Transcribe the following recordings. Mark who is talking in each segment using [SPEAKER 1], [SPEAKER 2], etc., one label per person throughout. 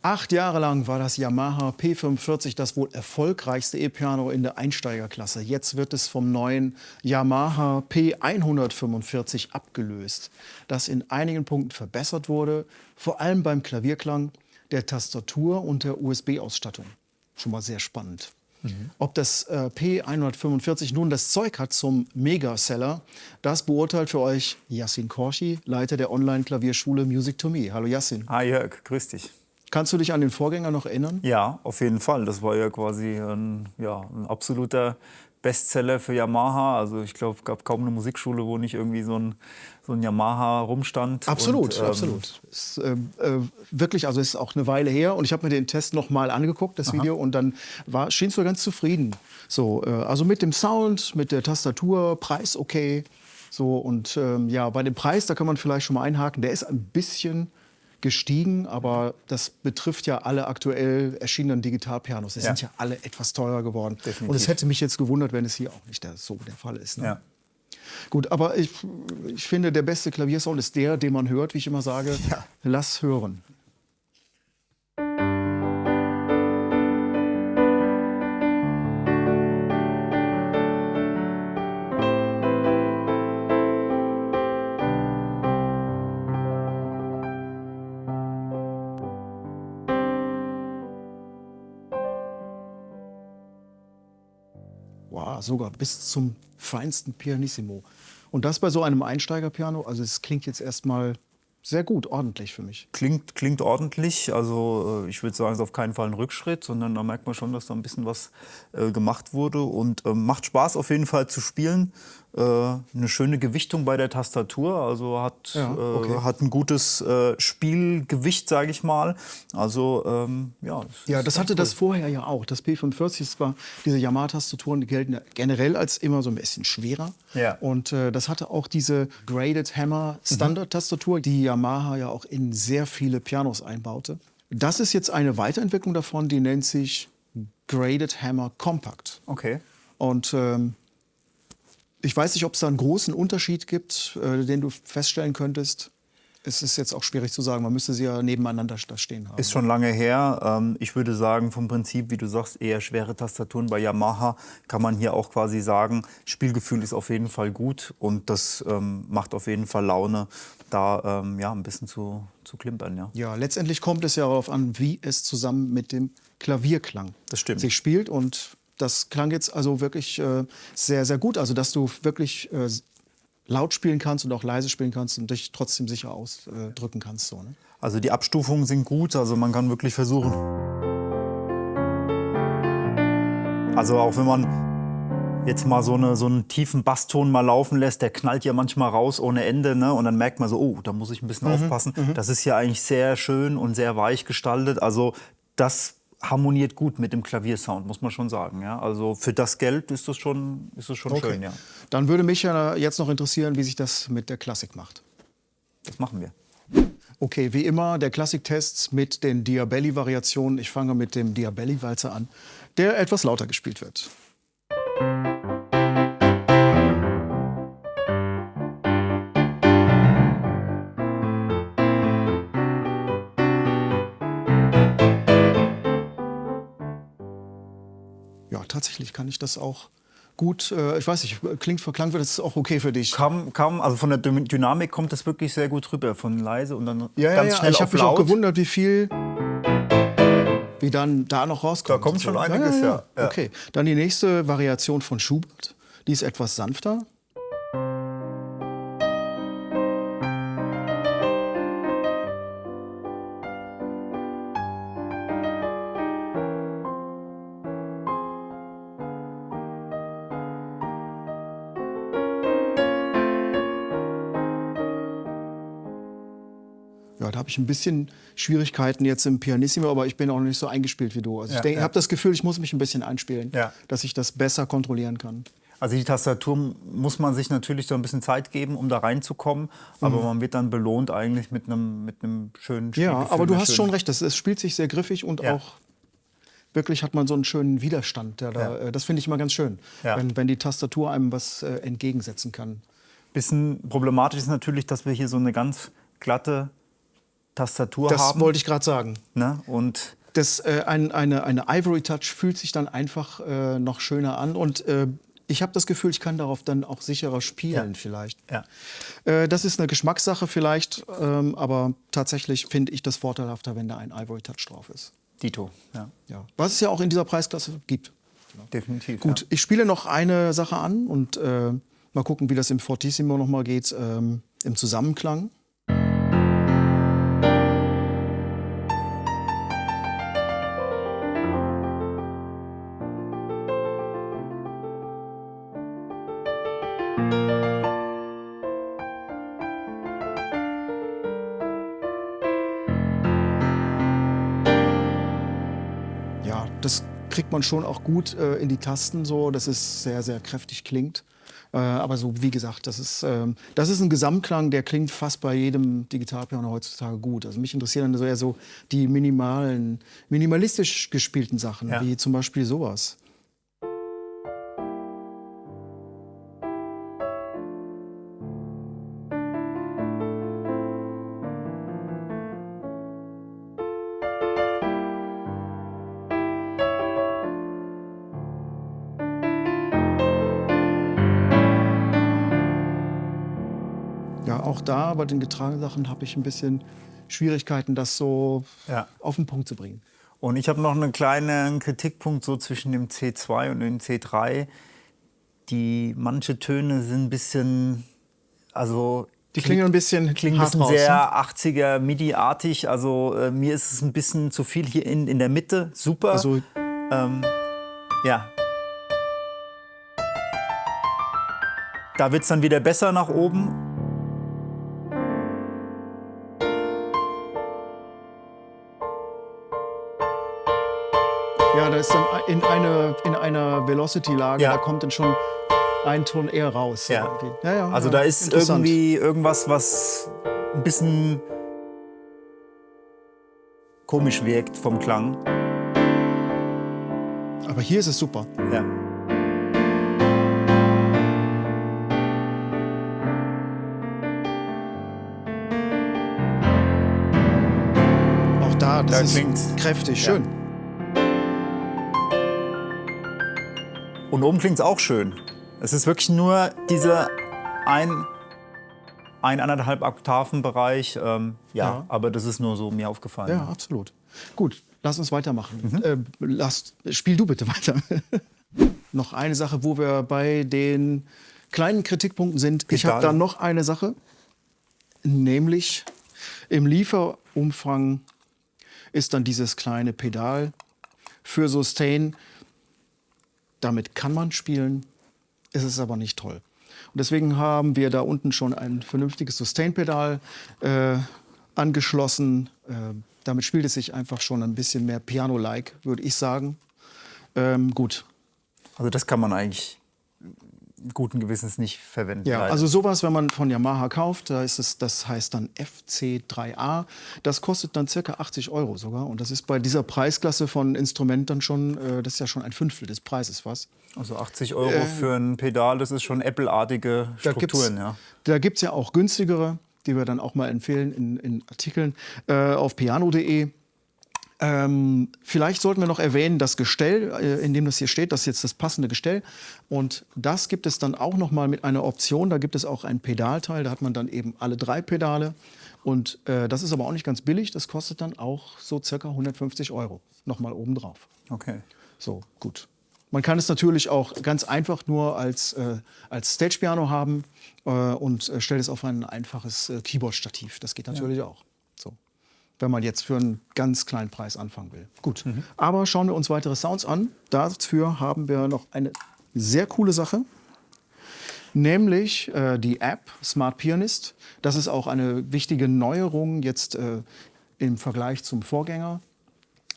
[SPEAKER 1] 8 Jahre lang war das Yamaha P45 das wohl erfolgreichste E-Piano in der Einsteigerklasse. Jetzt wird es vom neuen Yamaha P145 abgelöst, das in einigen Punkten verbessert wurde, vor allem beim Klavierklang, der Tastatur und der USB-Ausstattung. Schon mal sehr spannend. Ob das P145 nun das Zeug hat zum Megaseller, das beurteilt für euch Yassin Korshi, Leiter der Online-Klavierschule Music to Me. Hallo Yassin.
[SPEAKER 2] Hi Jörg, grüß dich.
[SPEAKER 1] Kannst du dich an den Vorgänger noch erinnern?
[SPEAKER 2] Ja, auf jeden Fall. Das war ja quasi ein absoluter Bestseller für Yamaha. Also ich glaube, es gab kaum eine Musikschule, wo nicht irgendwie so ein Yamaha rumstand.
[SPEAKER 1] Absolut,
[SPEAKER 2] und,
[SPEAKER 1] absolut. Ist, wirklich, also ist auch eine Weile her und ich habe mir den Test noch mal angeguckt, das Video, und dann schienst du ganz zufrieden. So, also mit dem Sound, mit der Tastatur, Preis okay. So, und ja, bei dem Preis, da kann man vielleicht schon mal einhaken, der ist ein bisschen gestiegen, aber das betrifft ja alle aktuell erschienenen Digitalpianos. Die sind ja alle etwas teurer geworden.
[SPEAKER 2] Definitiv.
[SPEAKER 1] Und es hätte mich jetzt gewundert, wenn es hier auch nicht so der Fall ist. Ne?
[SPEAKER 2] Ja.
[SPEAKER 1] Gut, aber ich finde, der beste Klaviersound ist der, den man hört, wie ich immer sage.
[SPEAKER 2] Ja.
[SPEAKER 1] Lass hören. Wow, sogar bis zum feinsten Pianissimo. Und das bei so einem Einsteigerpiano, also es klingt jetzt erstmal sehr gut, ordentlich für mich.
[SPEAKER 2] Klingt ordentlich. Also ich würde sagen, es ist auf keinen Fall ein Rückschritt, sondern da merkt man schon, dass da ein bisschen was gemacht wurde. Und macht Spaß auf jeden Fall zu spielen. Eine schöne Gewichtung bei der Tastatur, also hat ein gutes Spielgewicht, sage ich mal. Also
[SPEAKER 1] Ja, das hatte das vorher ja auch. Das P45, das war, diese Yamaha-Tastaturen, die gelten ja generell als immer so ein bisschen schwerer.
[SPEAKER 2] Ja.
[SPEAKER 1] Und das hatte auch diese Graded Hammer Standard-Tastatur, die Yamaha ja auch in sehr viele Pianos einbaute. Das ist jetzt eine Weiterentwicklung davon, die nennt sich Graded Hammer Compact.
[SPEAKER 2] Okay.
[SPEAKER 1] Und ich weiß nicht, ob es da einen großen Unterschied gibt, den du feststellen könntest. Es ist jetzt auch schwierig zu sagen, man müsste sie ja nebeneinander da stehen haben.
[SPEAKER 2] Ist schon lange her. Ich würde sagen, vom Prinzip, wie du sagst, eher schwere Tastaturen bei Yamaha, kann man hier auch quasi sagen, Spielgefühl ist auf jeden Fall gut und das macht auf jeden Fall Laune, da ein bisschen zu klimpern. Ja.
[SPEAKER 1] Ja, letztendlich kommt es ja darauf an, wie es zusammen mit dem Klavierklang
[SPEAKER 2] Das stimmt.
[SPEAKER 1] sich spielt. Und das klang jetzt also wirklich sehr, sehr gut. Also, dass du wirklich laut spielen kannst und auch leise spielen kannst und dich trotzdem sicher ausdrücken kannst. So, ne?
[SPEAKER 2] Also die Abstufungen sind gut, also man kann wirklich versuchen. Also auch wenn man jetzt mal so einen tiefen Basston mal laufen lässt, der knallt ja manchmal raus ohne Ende, ne? Und dann merkt man so, oh, da muss ich ein bisschen aufpassen. Das ist ja eigentlich sehr schön und sehr weich gestaltet. Also das harmoniert gut mit dem Klaviersound, muss man schon sagen. Ja? Also für das Geld ist das schon schön. Ja.
[SPEAKER 1] Dann würde mich ja jetzt noch interessieren, wie sich das mit der Klassik macht.
[SPEAKER 2] Das machen wir.
[SPEAKER 1] Okay, wie immer der Klassiktest mit den Diabelli-Variationen. Ich fange mit dem Diabelli-Walzer an, der etwas lauter gespielt wird. Ja, tatsächlich kann ich das auch gut. Ich weiß nicht, Klang wird das auch okay für dich?
[SPEAKER 2] Also von der Dynamik kommt das wirklich sehr gut rüber, von leise und dann
[SPEAKER 1] Ja,
[SPEAKER 2] ganz schnell
[SPEAKER 1] ich
[SPEAKER 2] auf
[SPEAKER 1] habe mich auch
[SPEAKER 2] laut.
[SPEAKER 1] gewundert, wie dann da noch rauskommt.
[SPEAKER 2] Da kommt schon einiges, ja.
[SPEAKER 1] Okay, dann die nächste Variation von Schubert. Die ist etwas sanfter. Ja, da habe ich ein bisschen Schwierigkeiten jetzt im Pianissimo, aber ich bin auch noch nicht so eingespielt wie du. Also ich habe das Gefühl, ich muss mich ein bisschen einspielen, dass ich das besser kontrollieren kann.
[SPEAKER 2] Also die Tastatur muss man sich natürlich so ein bisschen Zeit geben, um da reinzukommen, aber man wird dann belohnt eigentlich mit einem schönen Spielgefühl.
[SPEAKER 1] Ja, aber du hast schon recht, es spielt sich sehr griffig und auch wirklich hat man so einen schönen Widerstand. Das finde ich immer ganz schön, wenn die Tastatur einem was entgegensetzen kann.
[SPEAKER 2] Bisschen problematisch ist natürlich, dass wir hier so eine ganz glatte Tastatur
[SPEAKER 1] Das
[SPEAKER 2] haben.
[SPEAKER 1] wollte ich gerade sagen.
[SPEAKER 2] Ne? Und
[SPEAKER 1] Eine Ivory Touch fühlt sich dann einfach noch schöner an. Und ich habe das Gefühl, ich kann darauf dann auch sicherer spielen vielleicht.
[SPEAKER 2] ja.
[SPEAKER 1] Das ist eine Geschmackssache vielleicht, aber tatsächlich finde ich das vorteilhafter, wenn da ein Ivory Touch drauf ist.
[SPEAKER 2] Dito, ja.
[SPEAKER 1] Ja. Was es ja auch in dieser Preisklasse gibt.
[SPEAKER 2] Definitiv.
[SPEAKER 1] Gut, ich spiele noch eine Sache an und mal gucken, wie das im Fortissimo noch mal geht, im Zusammenklang. Ja, das kriegt man schon auch gut in die Tasten so, dass es sehr, sehr kräftig klingt. Aber so, wie gesagt, das ist ein Gesamtklang, der klingt fast bei jedem Digitalpiano heutzutage gut. Also mich interessieren dann so eher so die minimalistisch gespielten Sachen, wie zum Beispiel sowas. Ja, auch da bei den getragenen Sachen habe ich ein bisschen Schwierigkeiten, das so auf den Punkt zu bringen.
[SPEAKER 2] Und ich habe noch einen kleinen Kritikpunkt so zwischen dem C2 und dem C3. Manche Töne sind ein bisschen, also
[SPEAKER 1] die klingen ein bisschen hart raus,
[SPEAKER 2] sehr
[SPEAKER 1] ne?
[SPEAKER 2] 80er MIDI-artig. Also mir ist es ein bisschen zu viel hier in der Mitte. Super.
[SPEAKER 1] Also,
[SPEAKER 2] ja. Da wird es dann wieder besser nach oben.
[SPEAKER 1] ja, da ist dann in einer Velocity-Lage,
[SPEAKER 2] Ja.
[SPEAKER 1] da kommt dann schon ein Ton eher raus.
[SPEAKER 2] Ja.
[SPEAKER 1] Irgendwie. Ja,
[SPEAKER 2] Also da ist
[SPEAKER 1] interessant.
[SPEAKER 2] irgendwie irgendwas, was ein bisschen komisch wirkt vom Klang.
[SPEAKER 1] Aber hier ist es super.
[SPEAKER 2] Ja.
[SPEAKER 1] Auch da, das
[SPEAKER 2] Da
[SPEAKER 1] ist
[SPEAKER 2] klingt's.
[SPEAKER 1] kräftig,
[SPEAKER 2] Ja.
[SPEAKER 1] schön.
[SPEAKER 2] Und oben klingt es auch schön. Es ist wirklich nur dieser eineinhalb Oktaven-Bereich.
[SPEAKER 1] Ja.
[SPEAKER 2] Aber das ist nur so mir aufgefallen.
[SPEAKER 1] Ja, absolut. Gut, lass uns weitermachen. Spiel du bitte weiter. Noch eine Sache, wo wir bei den kleinen Kritikpunkten sind. Ich habe da noch eine Sache, nämlich im Lieferumfang ist dann dieses kleine Pedal für Sustain. Damit kann man spielen, ist es aber nicht toll. Und deswegen haben wir da unten schon ein vernünftiges Sustain-Pedal angeschlossen. Damit spielt es sich einfach schon ein bisschen mehr Piano-like, würde ich sagen. Gut.
[SPEAKER 2] Also das kann man eigentlich guten Gewissens nicht verwenden.
[SPEAKER 1] Ja,
[SPEAKER 2] leider.
[SPEAKER 1] also sowas, wenn man von Yamaha kauft, das heißt dann FC3A. Das kostet dann ca. 80 € sogar. Und das ist bei dieser Preisklasse von Instrument dann schon, das ist ja schon ein Fünftel des Preises fast.
[SPEAKER 2] Also 80 € für ein Pedal, das ist schon Apple-artige Strukturen.
[SPEAKER 1] Da gibt es ja auch günstigere, die wir dann auch mal empfehlen in Artikeln auf piano.de. Vielleicht sollten wir noch erwähnen, das Gestell, in dem das hier steht, das ist jetzt das passende Gestell. Und das gibt es dann auch noch mal mit einer Option. Da gibt es auch ein Pedalteil, da hat man dann eben alle 3 Pedale. Und das ist aber auch nicht ganz billig. Das kostet dann auch so circa 150 € noch mal obendrauf.
[SPEAKER 2] Okay.
[SPEAKER 1] So, gut. Man kann es natürlich auch ganz einfach nur als Stage-Piano haben und stellt es auf ein einfaches Keyboard-Stativ. Das geht natürlich auch. So. Wenn man jetzt für einen ganz kleinen Preis anfangen will. Gut, aber schauen wir uns weitere Sounds an. Dafür haben wir noch eine sehr coole Sache, nämlich die App Smart Pianist. Das ist auch eine wichtige Neuerung jetzt im Vergleich zum Vorgänger.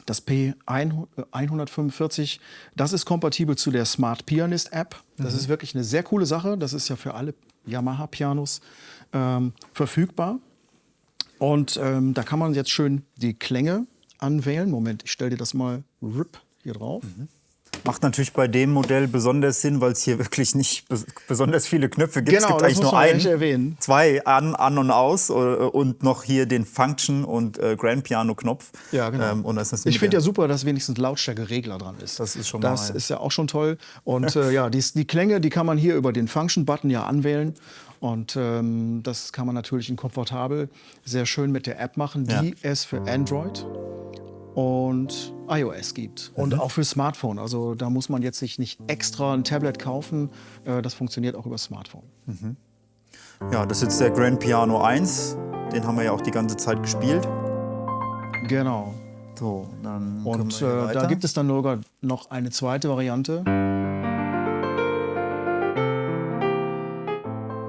[SPEAKER 1] Das P145, das ist kompatibel zu der Smart Pianist App. Das ist wirklich eine sehr coole Sache. Das ist ja für alle Yamaha-Pianos verfügbar. Und da kann man jetzt schön die Klänge anwählen. Moment, ich stelle dir das mal hier drauf.
[SPEAKER 2] Macht natürlich bei dem Modell besonders Sinn, weil es hier wirklich nicht besonders viele Knöpfe gibt.
[SPEAKER 1] Genau,
[SPEAKER 2] Es gibt
[SPEAKER 1] das
[SPEAKER 2] eigentlich
[SPEAKER 1] muss
[SPEAKER 2] nur
[SPEAKER 1] man
[SPEAKER 2] einen,
[SPEAKER 1] eigentlich erwähnen.
[SPEAKER 2] 2 an und aus und noch hier den Function- und Grand Piano-Knopf.
[SPEAKER 1] Ja, genau.
[SPEAKER 2] Und das ist
[SPEAKER 1] Ich finde ja super, dass wenigstens Lautstärke-Regler dran ist.
[SPEAKER 2] Das ist schon mal
[SPEAKER 1] Das ist ja auch schon toll. Und ja, die Klänge, die kann man hier über den Function-Button ja anwählen. Und das kann man natürlich in komfortabel sehr schön mit der App machen, die es für Android und iOS gibt. Und auch für Smartphone. Also da muss man jetzt sich nicht extra ein Tablet kaufen. Das funktioniert auch über Smartphone.
[SPEAKER 2] Ja, das ist jetzt der Grand Piano 1. Den haben wir ja auch die ganze Zeit gespielt.
[SPEAKER 1] Genau.
[SPEAKER 2] So, dann
[SPEAKER 1] Und
[SPEAKER 2] können wir hier
[SPEAKER 1] da
[SPEAKER 2] weiter.
[SPEAKER 1] gibt es dann sogar noch eine zweite Variante.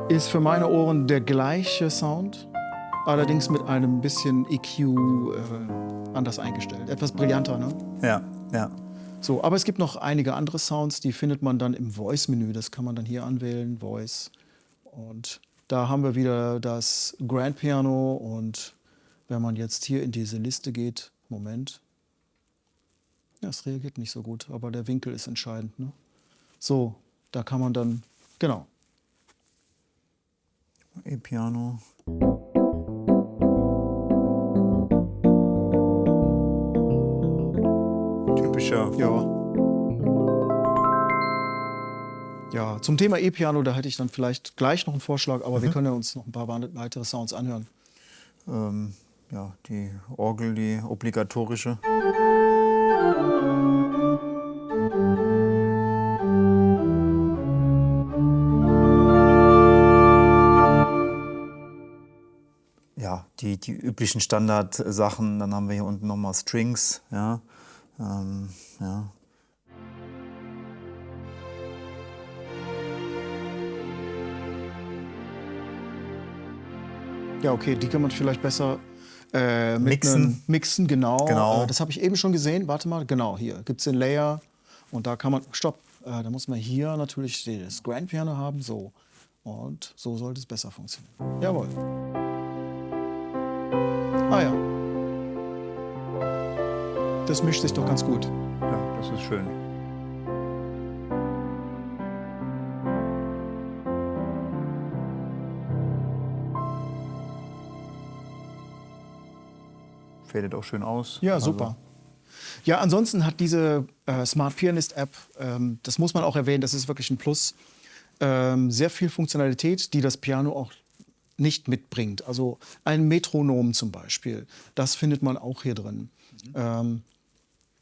[SPEAKER 1] Ist für meine Ohren der gleiche Sound, allerdings mit einem bisschen EQ anders eingestellt. Etwas brillanter, ne?
[SPEAKER 2] Ja, ja.
[SPEAKER 1] So, aber es gibt noch einige andere Sounds, die findet man dann im Voice-Menü. Das kann man dann hier anwählen, Voice. Und da haben wir wieder das Grand Piano. Und wenn man jetzt hier in diese Liste geht, Moment. Ja, es reagiert nicht so gut, aber der Winkel ist entscheidend, ne? So, da kann man dann, genau.
[SPEAKER 2] E-Piano. Typischer.
[SPEAKER 1] Ja. Ja, zum Thema E-Piano, da hätte ich dann vielleicht gleich noch einen Vorschlag, aber wir können ja uns noch ein paar weitere Sounds anhören.
[SPEAKER 2] Ja, die Orgel, die obligatorische. Ja, die üblichen Standardsachen. Dann haben wir hier unten nochmal Strings. Ja, ja.
[SPEAKER 1] Ja, okay, die kann man vielleicht besser mit
[SPEAKER 2] Mixen.
[SPEAKER 1] Mixen, genau.
[SPEAKER 2] Genau.
[SPEAKER 1] Das habe ich eben schon gesehen. Warte mal, genau, hier gibt es den Layer und da kann man, stopp, da muss man hier natürlich das Grand Piano haben, so. Und so sollte es besser funktionieren. Jawohl. Ah ja. Das mischt sich doch ganz gut.
[SPEAKER 2] Ja, das ist schön. Fadet auch schön aus.
[SPEAKER 1] Ja, super. Ja, ansonsten hat diese Smart Pianist App, das muss man auch erwähnen, das ist wirklich ein Plus, sehr viel Funktionalität, die das Piano auch nicht mitbringt. Also ein Metronom zum Beispiel, das findet man auch hier drin.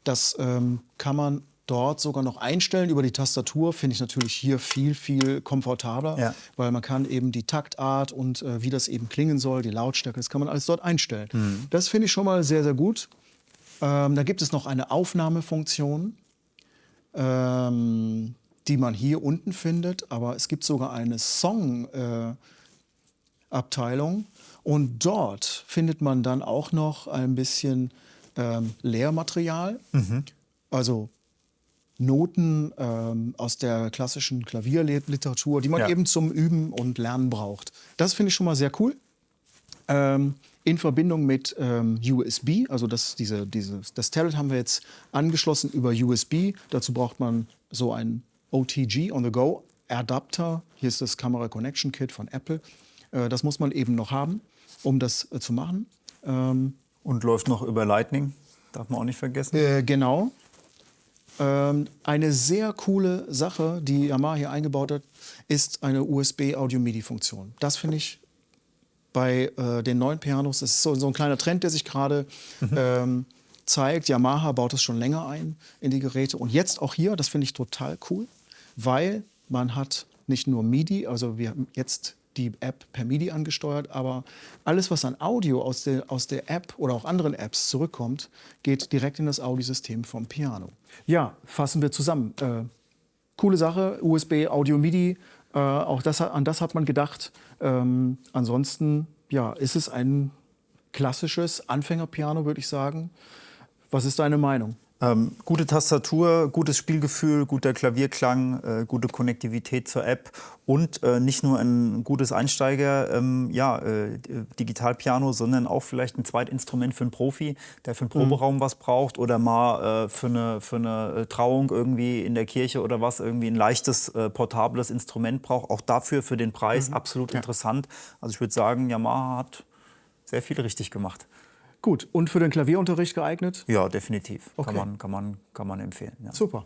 [SPEAKER 1] Das kann man dort sogar noch einstellen über die Tastatur. Finde ich natürlich hier viel, viel komfortabler,
[SPEAKER 2] Ja.
[SPEAKER 1] weil man kann eben die Taktart und wie das eben klingen soll, die Lautstärke, das kann man alles dort einstellen. Das finde ich schon mal sehr, sehr gut. Da gibt es noch eine Aufnahmefunktion, die man hier unten findet, aber es gibt sogar eine Song-Abteilung und dort findet man dann auch noch ein bisschen Lehrmaterial, also Noten aus der klassischen Klavierliteratur, die man
[SPEAKER 2] Ja.
[SPEAKER 1] eben zum Üben und Lernen braucht. Das finde ich schon mal sehr cool. In Verbindung mit USB, also das Tablet haben wir jetzt angeschlossen über USB. Dazu braucht man so ein OTG, On-the-Go Adapter. Hier ist das Camera Connection Kit von Apple. Das muss man eben noch haben, um das zu machen.
[SPEAKER 2] Und läuft noch über Lightning, darf man auch nicht vergessen.
[SPEAKER 1] Genau. Eine sehr coole Sache, die Yamaha hier eingebaut hat, ist eine USB-Audio-MIDI-Funktion. Das finde ich bei den neuen Pianos, das ist so ein kleiner Trend, der sich gerade zeigt. Yamaha baut es schon länger ein in die Geräte. Und jetzt auch hier, das finde ich total cool, weil man hat nicht nur MIDI, also wir haben jetzt die App per MIDI angesteuert, aber alles, was an Audio aus der App oder auch anderen Apps zurückkommt, geht direkt in das Audiosystem vom Piano. Ja, fassen wir zusammen. Coole Sache, USB, Audio, MIDI, auch an das hat man gedacht. Ansonsten ja, ist es ein klassisches Anfängerpiano, würde ich sagen. Was ist deine Meinung?
[SPEAKER 2] Gute Tastatur, gutes Spielgefühl, guter Klavierklang, gute Konnektivität zur App und nicht nur ein gutes Digitalpiano, sondern auch vielleicht ein Zweitinstrument für einen Profi, der für einen Proberaum was braucht oder mal für eine Trauung irgendwie in der Kirche oder was irgendwie ein leichtes, portables Instrument braucht. Auch dafür für den Preis absolut interessant. Also ich würde sagen, Yamaha hat sehr viel richtig gemacht.
[SPEAKER 1] Gut, und für den Klavierunterricht geeignet?
[SPEAKER 2] Ja, definitiv.
[SPEAKER 1] Okay.
[SPEAKER 2] Kann man empfehlen. Ja.
[SPEAKER 1] Super.